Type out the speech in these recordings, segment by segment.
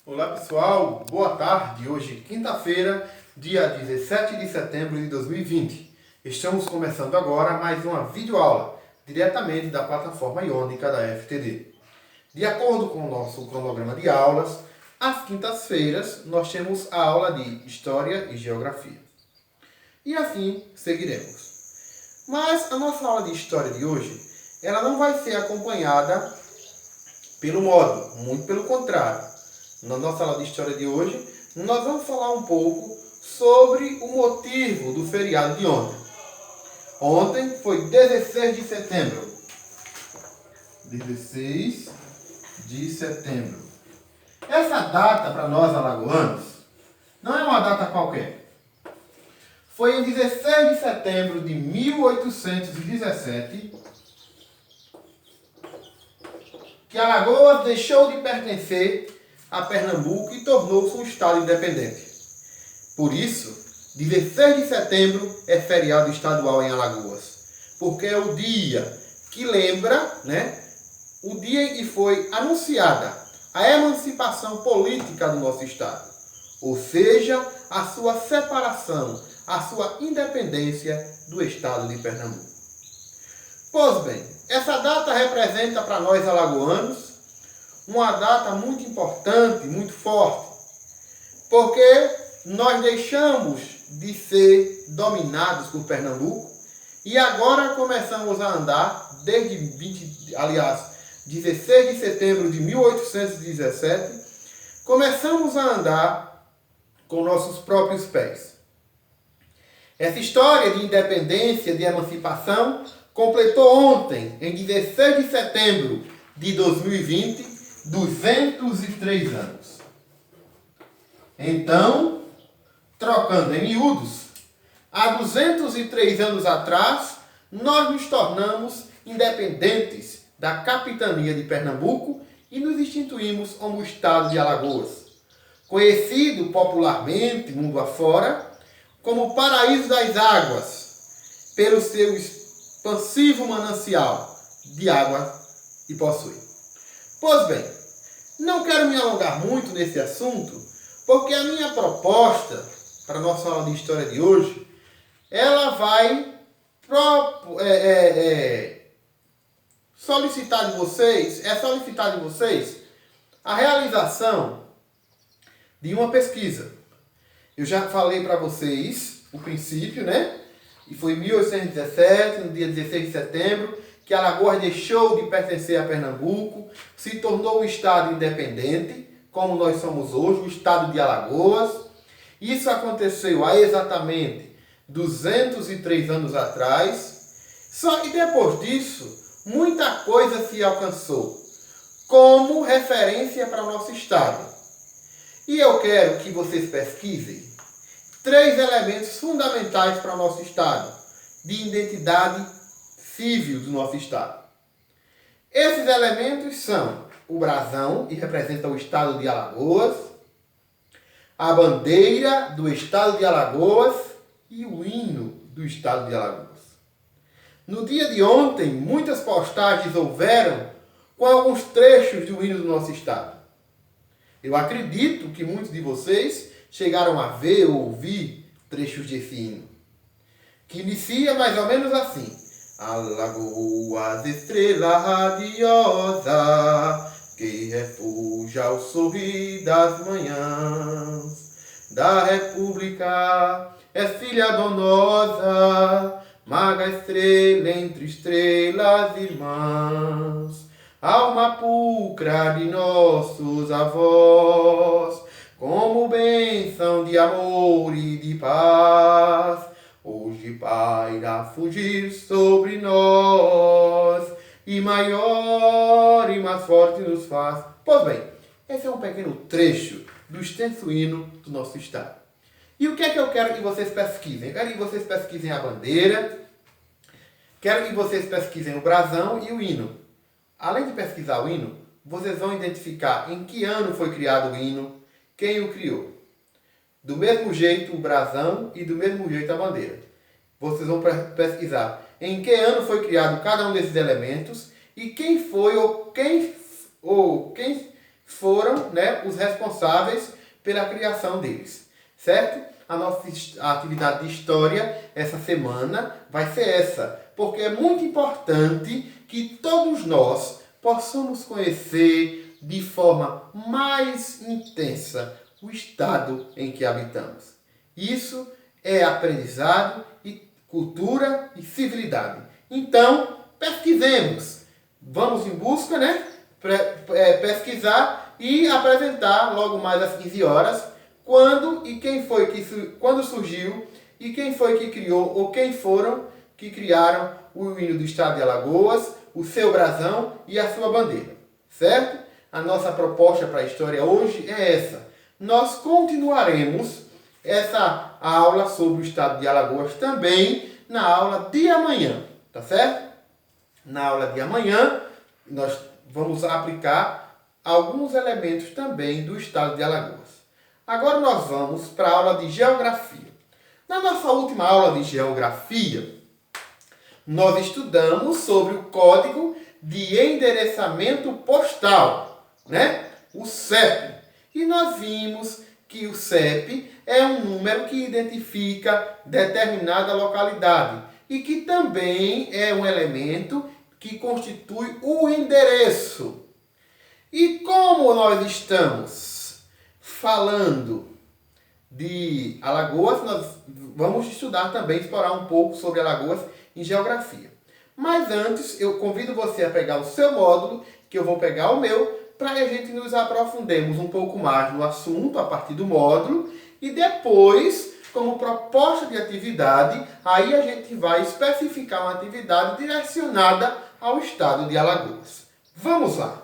Olá pessoal, boa tarde. Hoje, quinta-feira, dia 17 de setembro de 2020. Estamos começando agora mais uma videoaula, diretamente da plataforma iônica da FTD. De acordo com o nosso cronograma de aulas, às quintas-feiras nós temos a aula de História e Geografia. E assim seguiremos. Mas a nossa aula de História de hoje, ela não vai ser acompanhada pelo módulo, muito pelo contrário. Na nossa aula de História de hoje, nós vamos falar um pouco sobre o motivo do feriado de ontem. Ontem foi 16 de setembro. 16 de setembro. Essa data, para nós alagoanos, não é uma data qualquer. Foi em 16 de setembro de 1817 que Alagoas deixou de pertencer a Pernambuco e tornou-se um estado independente. Por isso, 16 de setembro é feriado estadual em Alagoas, porque é o dia que lembra, o dia em que foi anunciada a emancipação política do nosso estado, ou seja, a sua separação, a sua independência do estado de Pernambuco. Pois bem, essa data representa para nós alagoanos uma data muito importante, muito forte, porque nós deixamos de ser dominados por Pernambuco e agora começamos a andar desde 16 de setembro de 1817, começamos a andar com nossos próprios pés. Essa história de independência, de emancipação, completou ontem, em 16 de setembro de 2020, 203 anos. Então, trocando em miúdos, há 203 anos atrás, nós nos tornamos independentes da capitania de Pernambuco e nos instituímos como estado de Alagoas, conhecido popularmente, mundo afora, como o paraíso das águas, pelo seu expansivo manancial de água que possui. Pois bem, não quero me alongar muito nesse assunto, porque a minha proposta para a nossa aula de história de hoje, ela vai solicitar de vocês a realização de uma pesquisa. Eu já falei para vocês o princípio, E foi em 1817, no dia 16 de setembro, que Alagoas deixou de pertencer a Pernambuco, se tornou um estado independente, como nós somos hoje, o estado de Alagoas. Isso aconteceu há exatamente 203 anos atrás. Só que depois disso, muita coisa se alcançou como referência para o nosso estado. E eu quero que vocês pesquisem 3 elementos fundamentais para o nosso estado, de identidade civil do nosso estado. Esses elementos são o brasão, que representa o estado de Alagoas, a bandeira do estado de Alagoas e o hino do estado de Alagoas. No dia de ontem, muitas postagens houveram com alguns trechos do hino do nosso estado. Eu acredito que muitos de vocês chegaram a ver ou ouvir trechos desse hino, que inicia mais ou menos assim: Alagoas, estrela radiosa, que refugia o sorrir das manhãs da República, é filha donosa, maga estrela entre estrelas irmãs, alma pulcra de nossos avós, como bênção de amor e de paz, hoje paira fugir sobre nós, e maior e mais forte nos faz. Pois bem, esse é um pequeno trecho do extenso hino do nosso estado. E o que é que eu quero que vocês pesquisem? Eu quero que vocês pesquisem a bandeira, quero que vocês pesquisem o brasão e o hino. Além de pesquisar o hino, vocês vão identificar em que ano foi criado o hino, quem o criou. Do mesmo jeito o brasão e do mesmo jeito a bandeira. Vocês vão pesquisar em que ano foi criado cada um desses elementos e quem foi ou quem foram, né, os responsáveis pela criação deles, certo? A nossa atividade de história essa semana vai ser essa, porque é muito importante que todos nós possamos conhecer de forma mais intensa o estado em que habitamos. Isso é aprendizado, e cultura e civilidade. Então, pesquisemos. Vamos em busca, né? Pesquisar e apresentar logo mais às 15 horas quando e quem foi quando surgiu e quem foi que criou ou quem foram que criaram o hino do estado de Alagoas, o seu brasão e a sua bandeira. Certo? A nossa proposta para a história hoje é essa. Nós continuaremos essa aula sobre o estado de Alagoas também na aula de amanhã, tá certo? Na aula de amanhã nós vamos aplicar alguns elementos também do estado de Alagoas. Agora nós vamos para a aula de geografia. Na nossa última aula de geografia, nós estudamos sobre o Código de Endereçamento Postal, né? O CEP. E nós vimos que o CEP é um número que identifica determinada localidade e que também é um elemento que constitui o endereço. E como nós estamos falando de Alagoas, nós vamos estudar também, explorar um pouco sobre Alagoas em geografia. Mas antes, eu convido você a pegar o seu módulo, que eu vou pegar o meu, para que a gente nos aprofundemos um pouco mais no assunto a partir do módulo e depois, como proposta de atividade, aí a gente vai especificar uma atividade direcionada ao estado de Alagoas. Vamos lá!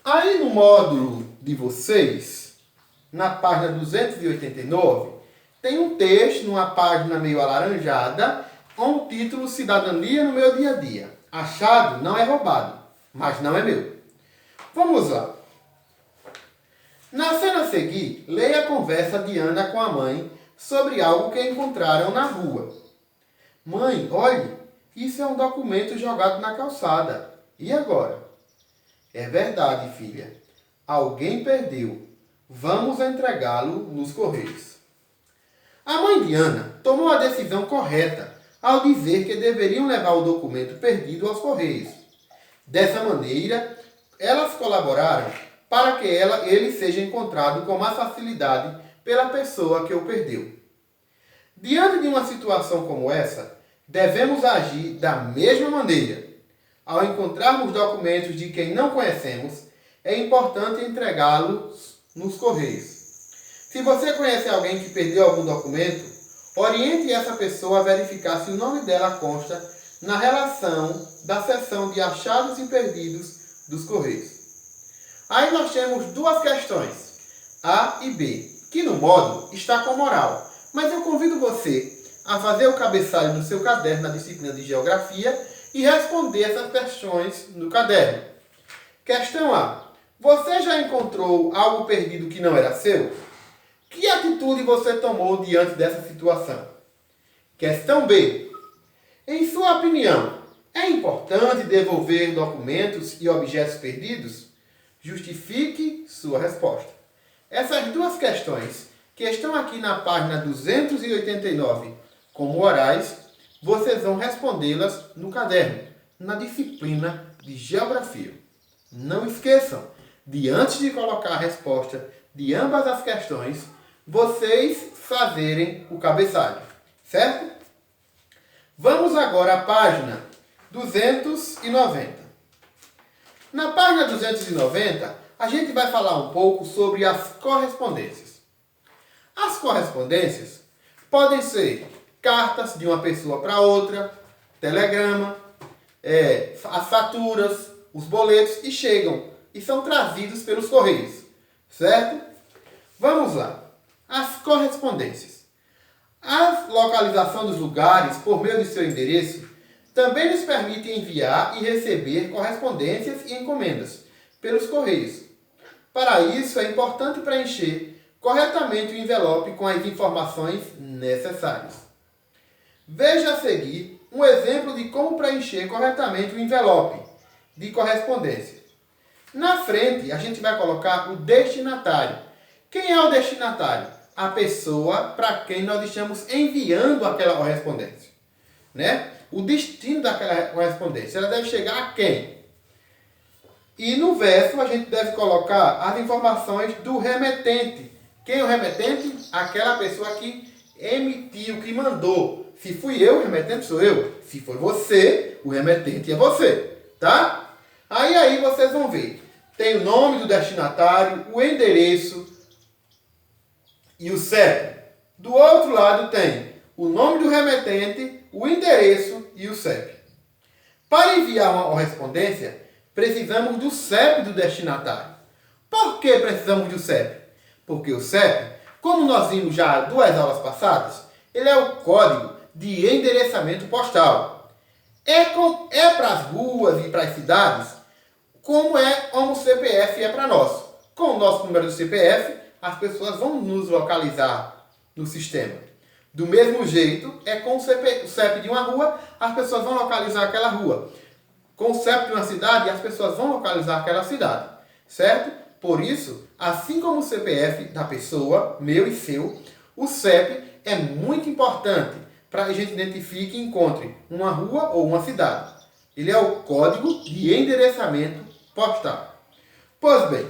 Aí no módulo de vocês, na página 289, tem um texto numa página meio alaranjada, com o título Cidadania no meu dia a dia. Achado não é roubado, mas não é meu. Vamos lá. Na cena a seguir, leia a conversa de Ana com a mãe sobre algo que encontraram na rua. Mãe, olhe, isso é um documento jogado na calçada. E agora? É verdade, filha. Alguém perdeu. Vamos entregá-lo nos Correios. A mãe de Ana tomou a decisão correta ao dizer que deveriam levar o documento perdido aos Correios. Dessa maneira, elas colaboraram para que ele seja encontrado com mais facilidade pela pessoa que o perdeu. Diante de uma situação como essa, devemos agir da mesma maneira. Ao encontrarmos documentos de quem não conhecemos, é importante entregá-los nos Correios. Se você conhece alguém que perdeu algum documento, oriente essa pessoa a verificar se o nome dela consta na relação da seção de achados e perdidos dos Correios. Aí nós temos duas questões, A e B, que no módulo está com moral, mas eu convido você a fazer o cabeçalho no seu caderno na disciplina de Geografia e responder essas questões no caderno. Questão A. Você já encontrou algo perdido que não era seu? Que atitude você tomou diante dessa situação? Questão B. Em sua opinião, é importante devolver documentos e objetos perdidos? Justifique sua resposta. Essas duas questões, que estão aqui na página 289 como orais, vocês vão respondê-las no caderno, na disciplina de Geografia. Não esqueçam de, antes de colocar a resposta de ambas as questões, vocês fazerem o cabeçalho, certo? Vamos agora à página 290. Na página 290, a gente vai falar um pouco sobre as correspondências. As correspondências podem ser cartas de uma pessoa para outra, telegrama, as faturas, os boletos, e chegam e são trazidos pelos Correios, certo? Vamos lá. As correspondências. A localização dos lugares por meio de seu endereço também nos permite enviar e receber correspondências e encomendas pelos Correios. Para isso, é importante preencher corretamente o envelope com as informações necessárias. Veja a seguir um exemplo de como preencher corretamente o envelope de correspondência. Na frente, a gente vai colocar o destinatário. Quem é o destinatário? A pessoa para quem nós estamos enviando aquela correspondência, né? O destino daquela correspondência. Ela deve chegar a quem? E no verso a gente deve colocar as informações do remetente. Quem é o remetente? Aquela pessoa que emitiu, que mandou. Se fui eu, o remetente sou eu. Se foi você, o remetente é você. Tá? Aí vocês vão ver. Tem o nome do destinatário, o endereço e o CEP. Do outro lado tem o nome do remetente, o endereço e o CEP. Para enviar uma correspondência, precisamos do CEP do destinatário. Por que precisamos do CEP? Porque o CEP, como nós vimos já 2 aulas passadas, ele é o código de endereçamento postal. É para as ruas e para as cidades, como o CPF é para nós. Com o nosso número do CPF, as pessoas vão nos localizar no sistema. Do mesmo jeito, é com o CEP de uma rua, as pessoas vão localizar aquela rua. Com o CEP de uma cidade, as pessoas vão localizar aquela cidade. Certo? Por isso, assim como o CPF da pessoa, meu e seu, o CEP é muito importante para que a gente identifique e encontre uma rua ou uma cidade. Ele é o código de endereçamento postal. Pois bem,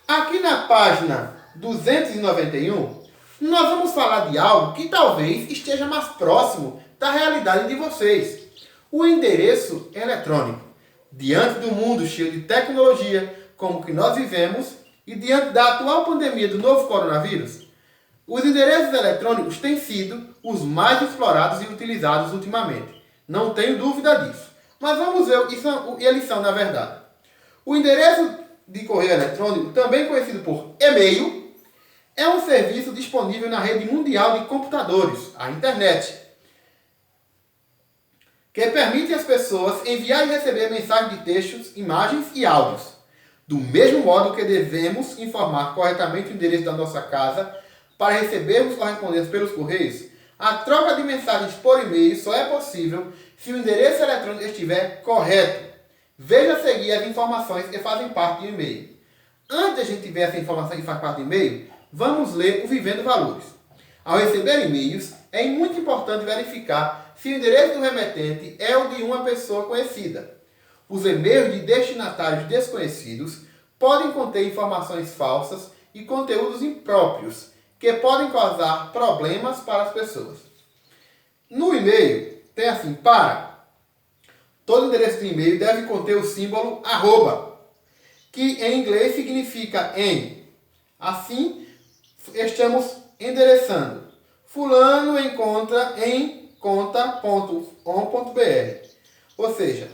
aqui na página 291, nós vamos falar de algo que talvez esteja mais próximo da realidade de vocês. O endereço eletrônico. Diante do mundo cheio de tecnologia, como que nós vivemos, e diante da atual pandemia do novo coronavírus, os endereços eletrônicos têm sido os mais explorados e utilizados ultimamente. Não tenho dúvida disso. Mas vamos ver o que eles são na verdade. O endereço de correio eletrônico, também conhecido por e-mail, é um serviço disponível na rede mundial de computadores, a internet, que permite às pessoas enviar e receber mensagens de textos, imagens e áudios. Do mesmo modo que devemos informar corretamente o endereço da nossa casa para recebermos correspondências pelos correios, a troca de mensagens por e-mail só é possível se o endereço eletrônico estiver correto. Veja a seguir as informações que fazem parte do e-mail. Antes de a gente ver essa informação que faz parte do e-mail, vamos ler o Vivendo Valores. Ao receber e-mails, é muito importante verificar se o endereço do remetente é o de uma pessoa conhecida. Os e-mails de destinatários desconhecidos podem conter informações falsas e conteúdos impróprios, que podem causar problemas para as pessoas. No e-mail, tem assim, todo endereço de e-mail deve conter o símbolo @, que em inglês significa em. Assim, estamos endereçando. Fulano encontra em conta.com.br. Ou seja,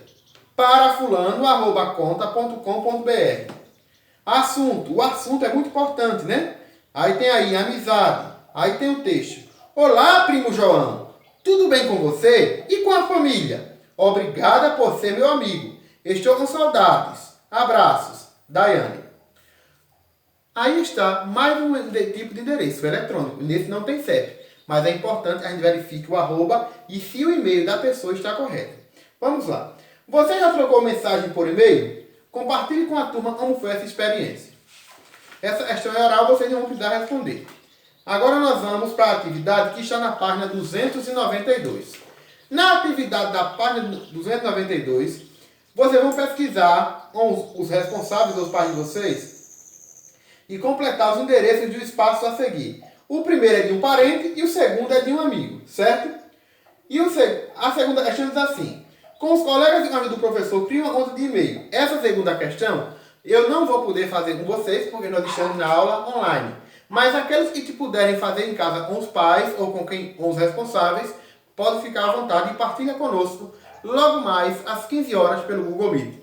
para fulano@conta.com.br. Assunto. O assunto é muito importante, né? Aí tem aí amizade. Aí tem o texto. Olá, primo João. Tudo bem com você? E com a família? Obrigada por ser meu amigo. Estou com saudades. Abraços. Daiane. Aí está mais um tipo de endereço eletrônico. Nesse não tem CEP. Mas é importante que a gente verifique o @ e se o e-mail da pessoa está correto. Vamos lá. Você já trocou mensagem por e-mail? Compartilhe com a turma como foi essa experiência. Essa questão é oral, vocês não vão precisar responder. Agora nós vamos para a atividade que está na página 292. Na atividade da página 292, vocês vão pesquisar com os responsáveis dos pais de vocês e completar os endereços do espaço a seguir. O primeiro é de um parente e o segundo é de um amigo, certo? E a segunda questão diz assim: com os colegas e amigos do professor, crie uma conta de e-mail. Essa segunda questão eu não vou poder fazer com vocês, porque nós estamos na aula online. Mas aqueles que puderem fazer em casa com os pais ou com os responsáveis, podem ficar à vontade e partilha conosco logo mais às 15 horas pelo Google Meet.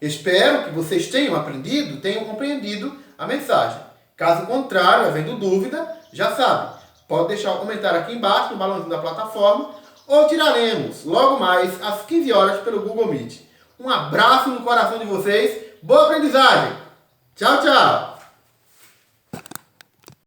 Espero que vocês tenham aprendido, tenham compreendido a mensagem. Caso contrário, havendo dúvida, já sabe, pode deixar o comentário aqui embaixo no balãozinho da plataforma ou tiraremos logo mais às 15 horas pelo Google Meet. Um abraço no coração de vocês, boa aprendizagem! Tchau, tchau!